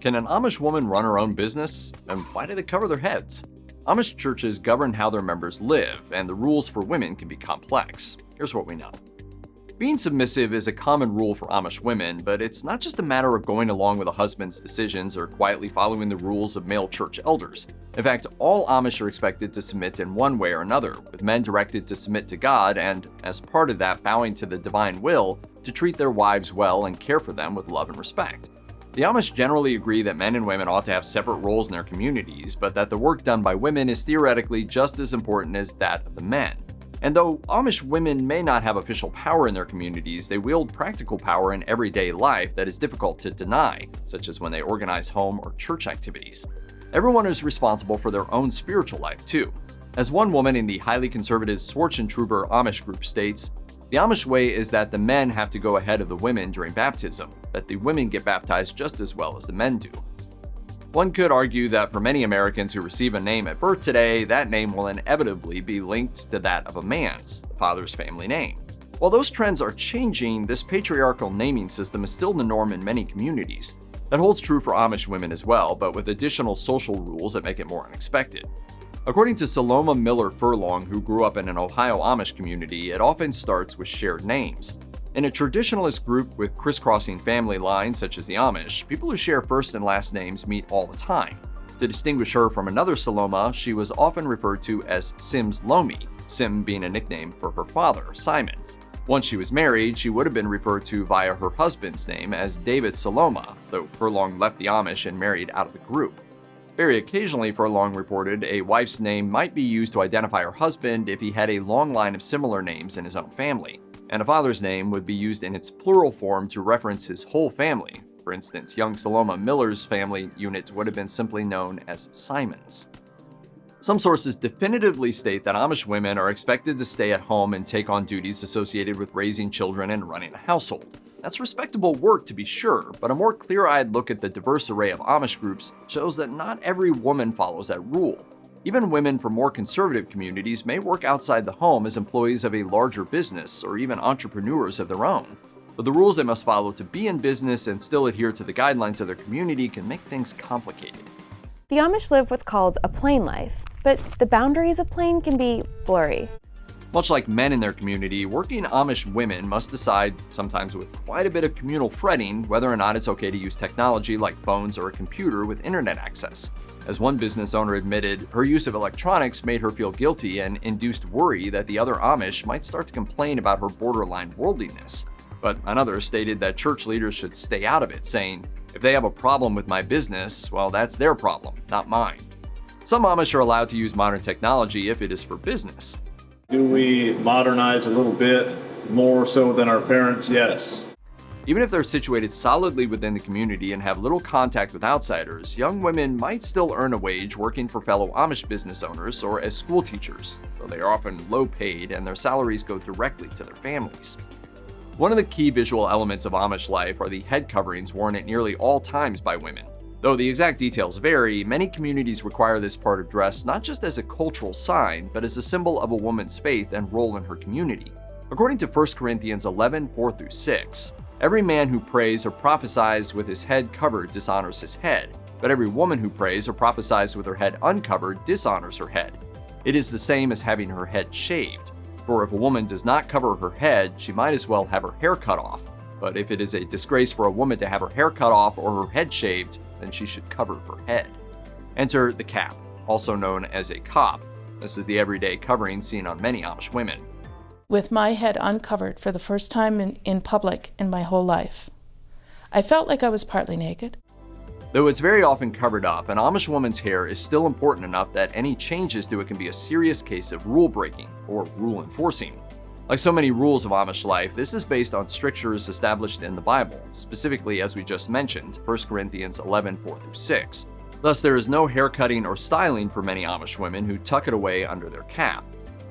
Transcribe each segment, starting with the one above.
Can an Amish woman run her own business? And why do they cover their heads? Amish churches govern how their members live, and the rules for women can be complex. Here's what we know. Being submissive is a common rule for Amish women, but it's not just a matter of going along with a husband's decisions or quietly following the rules of male church elders. In fact, all Amish are expected to submit in one way or another, with men directed to submit to God and, as part of that, bowing to the divine will to treat their wives well and care for them with love and respect. The Amish generally agree that men and women ought to have separate roles in their communities, but that the work done by women is theoretically just as important as that of the men. And though Amish women may not have official power in their communities, they wield practical power in everyday life that is difficult to deny, such as when they organize home or church activities. Everyone is responsible for their own spiritual life, too. As one woman in the highly conservative Swartzentruber Amish group states, the Amish way is that the men have to go ahead of the women during baptism, that the women get baptized just as well as the men do. One could argue that for many Americans who receive a name at birth today, that name will inevitably be linked to that of a man's, the father's family name. While those trends are changing, this patriarchal naming system is still the norm in many communities. That holds true for Amish women as well, but with additional social rules that make it more unexpected. According to Saloma Miller Furlong, who grew up in an Ohio Amish community, it often starts with shared names. In a traditionalist group with crisscrossing family lines such as the Amish, people who share first and last names meet all the time. To distinguish her from another Saloma, she was often referred to as Sim's Lomi, Sim being a nickname for her father, Simon. Once she was married, she would have been referred to via her husband's name as David Saloma, though Furlong left the Amish and married out of the group. Very occasionally, Furlong reported, a wife's name might be used to identify her husband if he had a long line of similar names in his own family, and a father's name would be used in its plural form to reference his whole family. For instance, young Saloma Miller's family unit would have been simply known as Simons. Some sources definitively state that Amish women are expected to stay at home and take on duties associated with raising children and running a household. That's respectable work to be sure, but a more clear-eyed look at the diverse array of Amish groups shows that not every woman follows that rule. Even women from more conservative communities may work outside the home as employees of a larger business or even entrepreneurs of their own. But the rules they must follow to be in business and still adhere to the guidelines of their community can make things complicated. The Amish live what's called a plain life, but the boundaries of plain can be blurry. Much like men in their community, working Amish women must decide, sometimes with quite a bit of communal fretting, whether or not it's okay to use technology like phones or a computer with internet access. As one business owner admitted, her use of electronics made her feel guilty and induced worry that the other Amish might start to complain about her borderline worldliness. But another stated that church leaders should stay out of it, saying, "If they have a problem with my business, well, that's their problem, not mine." Some Amish are allowed to use modern technology if it is for business. Do we modernize a little bit more so than our parents? Yes. Even if they're situated solidly within the community and have little contact with outsiders, young women might still earn a wage working for fellow Amish business owners or as school teachers, though they are often low paid and their salaries go directly to their families. One of the key visual elements of Amish life are the head coverings worn at nearly all times by women. Though the exact details vary, many communities require this part of dress not just as a cultural sign, but as a symbol of a woman's faith and role in her community. According to 1 Corinthians 11:4-6, every man who prays or prophesies with his head covered dishonors his head, but every woman who prays or prophesies with her head uncovered dishonors her head. It is the same as having her head shaved, for if a woman does not cover her head, she might as well have her hair cut off. But if it is a disgrace for a woman to have her hair cut off or her head shaved, then she should cover her head. Enter the cap, also known as a cob. This is the everyday covering seen on many Amish women. With my head uncovered for the first time in public in my whole life, I felt like I was partly naked. Though it's very often covered up, an Amish woman's hair is still important enough that any changes to it can be a serious case of rule breaking or rule enforcing. Like so many rules of Amish life, this is based on strictures established in the Bible, specifically, as we just mentioned, 1 Corinthians 11:4-6. Thus, there is no haircutting or styling for many Amish women who tuck it away under their cap.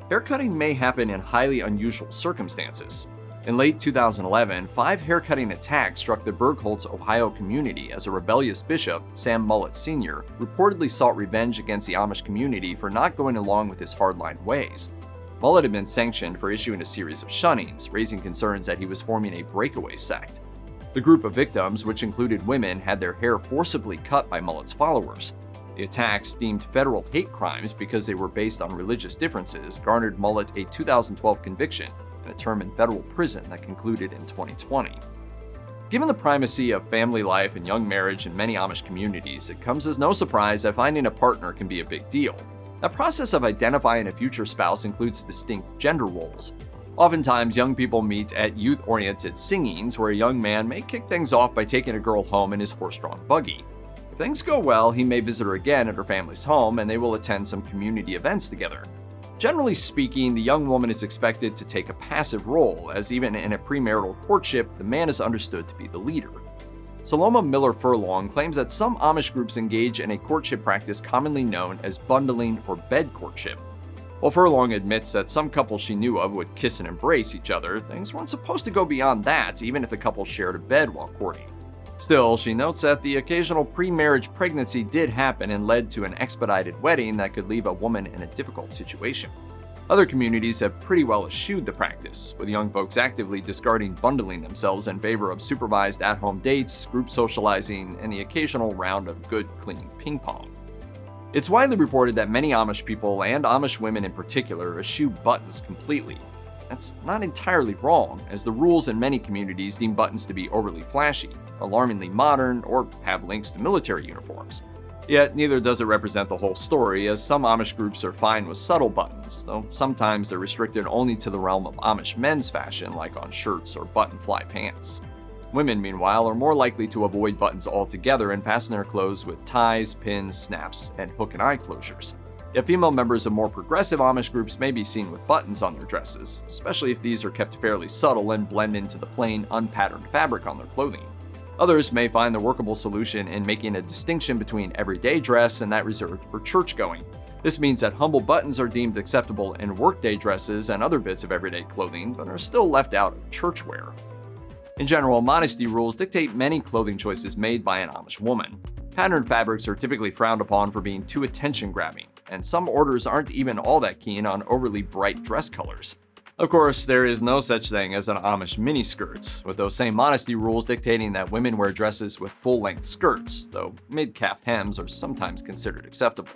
Haircutting may happen in highly unusual circumstances. In late 2011, 5 haircutting attacks struck the Bergholz, Ohio community as a rebellious bishop, Sam Mullett Sr., reportedly sought revenge against the Amish community for not going along with his hardline ways. Mullett had been sanctioned for issuing a series of shunnings, raising concerns that he was forming a breakaway sect. The group of victims, which included women, had their hair forcibly cut by Mullet's followers. The attacks, deemed federal hate crimes because they were based on religious differences, garnered Mullet a 2012 conviction and a term in federal prison that concluded in 2020. Given the primacy of family life and young marriage in many Amish communities, it comes as no surprise that finding a partner can be a big deal. That process of identifying a future spouse includes distinct gender roles. Oftentimes, young people meet at youth-oriented singings where a young man may kick things off by taking a girl home in his horse-drawn buggy. If things go well, he may visit her again at her family's home and they will attend some community events together. Generally speaking, the young woman is expected to take a passive role, as even in a premarital courtship, the man is understood to be the leader. Saloma Miller Furlong claims that some Amish groups engage in a courtship practice commonly known as bundling or bed courtship. While Furlong admits that some couples she knew of would kiss and embrace each other, things weren't supposed to go beyond that, even if the couple shared a bed while courting. Still, she notes that the occasional pre-marriage pregnancy did happen and led to an expedited wedding that could leave a woman in a difficult situation. Other communities have pretty well eschewed the practice, with young folks actively discarding bundling themselves in favor of supervised at-home dates, group socializing, and the occasional round of good, clean ping pong. It's widely reported that many Amish people, and Amish women in particular, eschew buttons completely. That's not entirely wrong, as the rules in many communities deem buttons to be overly flashy, alarmingly modern, or have links to military uniforms. Yet, neither does it represent the whole story, as some Amish groups are fine with subtle buttons, though sometimes they're restricted only to the realm of Amish men's fashion, like on shirts or button-fly pants. Women, meanwhile, are more likely to avoid buttons altogether and fasten their clothes with ties, pins, snaps, and hook and eye closures. Yet female members of more progressive Amish groups may be seen with buttons on their dresses, especially if these are kept fairly subtle and blend into the plain, unpatterned fabric on their clothing. Others may find the workable solution in making a distinction between everyday dress and that reserved for church-going. This means that humble buttons are deemed acceptable in workday dresses and other bits of everyday clothing, but are still left out of church wear. In general, modesty rules dictate many clothing choices made by an Amish woman. Patterned fabrics are typically frowned upon for being too attention-grabbing, and some orders aren't even all that keen on overly bright dress colors. Of course, there is no such thing as an Amish miniskirt, with those same modesty rules dictating that women wear dresses with full-length skirts, though mid-calf hems are sometimes considered acceptable.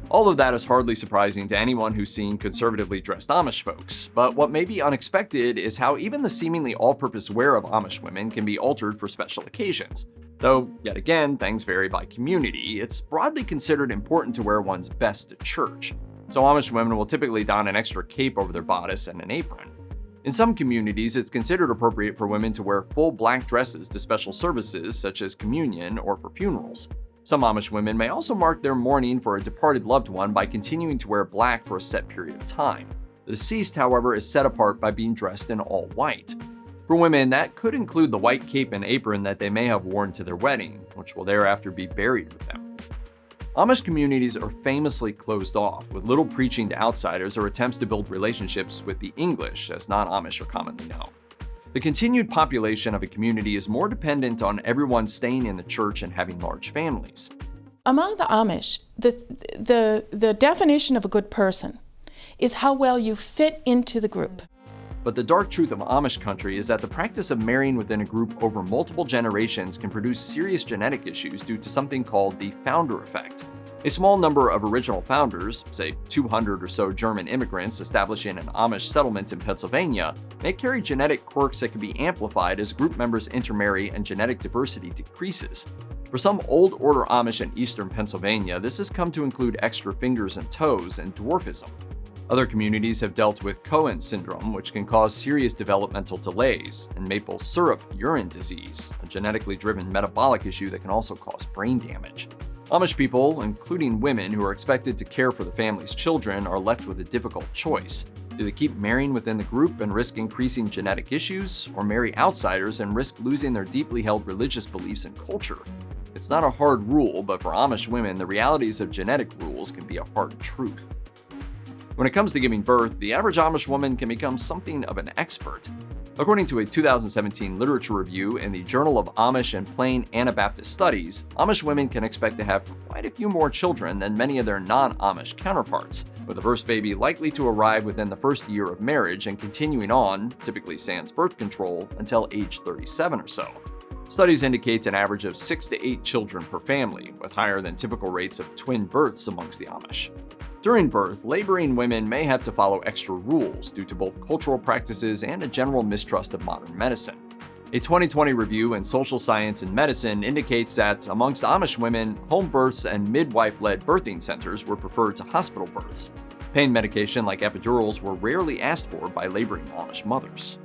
All of that is hardly surprising to anyone who's seen conservatively dressed Amish folks, but what may be unexpected is how even the seemingly all-purpose wear of Amish women can be altered for special occasions. Though, yet again, things vary by community, it's broadly considered important to wear one's best to church. So Amish women will typically don an extra cape over their bodice and an apron. In some communities, it's considered appropriate for women to wear full black dresses to special services such as communion or for funerals. Some Amish women may also mark their mourning for a departed loved one by continuing to wear black for a set period of time. The deceased, however, is set apart by being dressed in all white. For women, that could include the white cape and apron that they may have worn to their wedding, which will thereafter be buried with them. Amish communities are famously closed off, with little preaching to outsiders or attempts to build relationships with the English, as non-Amish are commonly known. The continued population of a community is more dependent on everyone staying in the church and having large families. Among the Amish, the definition of a good person is how well you fit into the group. But the dark truth of Amish country is that the practice of marrying within a group over multiple generations can produce serious genetic issues due to something called the founder effect. A small number of original founders, say 200 or so German immigrants establishing an Amish settlement in Pennsylvania, may carry genetic quirks that can be amplified as group members intermarry and genetic diversity decreases. For some Old Order Amish in eastern Pennsylvania, this has come to include extra fingers and toes and dwarfism. Other communities have dealt with Cohen syndrome, which can cause serious developmental delays, and maple syrup urine disease, a genetically driven metabolic issue that can also cause brain damage. Amish people, including women who are expected to care for the family's children, are left with a difficult choice. Do they keep marrying within the group and risk increasing genetic issues, or marry outsiders and risk losing their deeply held religious beliefs and culture? It's not a hard rule, but for Amish women, the realities of genetic rules can be a hard truth. When it comes to giving birth, the average Amish woman can become something of an expert. According to a 2017 literature review in the Journal of Amish and Plain Anabaptist Studies, Amish women can expect to have quite a few more children than many of their non-Amish counterparts, with the first baby likely to arrive within the first year of marriage and continuing on, typically sans birth control, until age 37 or so. Studies indicate an average of 6 to 8 children per family, with higher than typical rates of twin births amongst the Amish. During birth, laboring women may have to follow extra rules due to both cultural practices and a general mistrust of modern medicine. A 2020 review in Social Science and Medicine indicates that amongst Amish women, home births and midwife-led birthing centers were preferred to hospital births. Pain medication like epidurals were rarely asked for by laboring Amish mothers.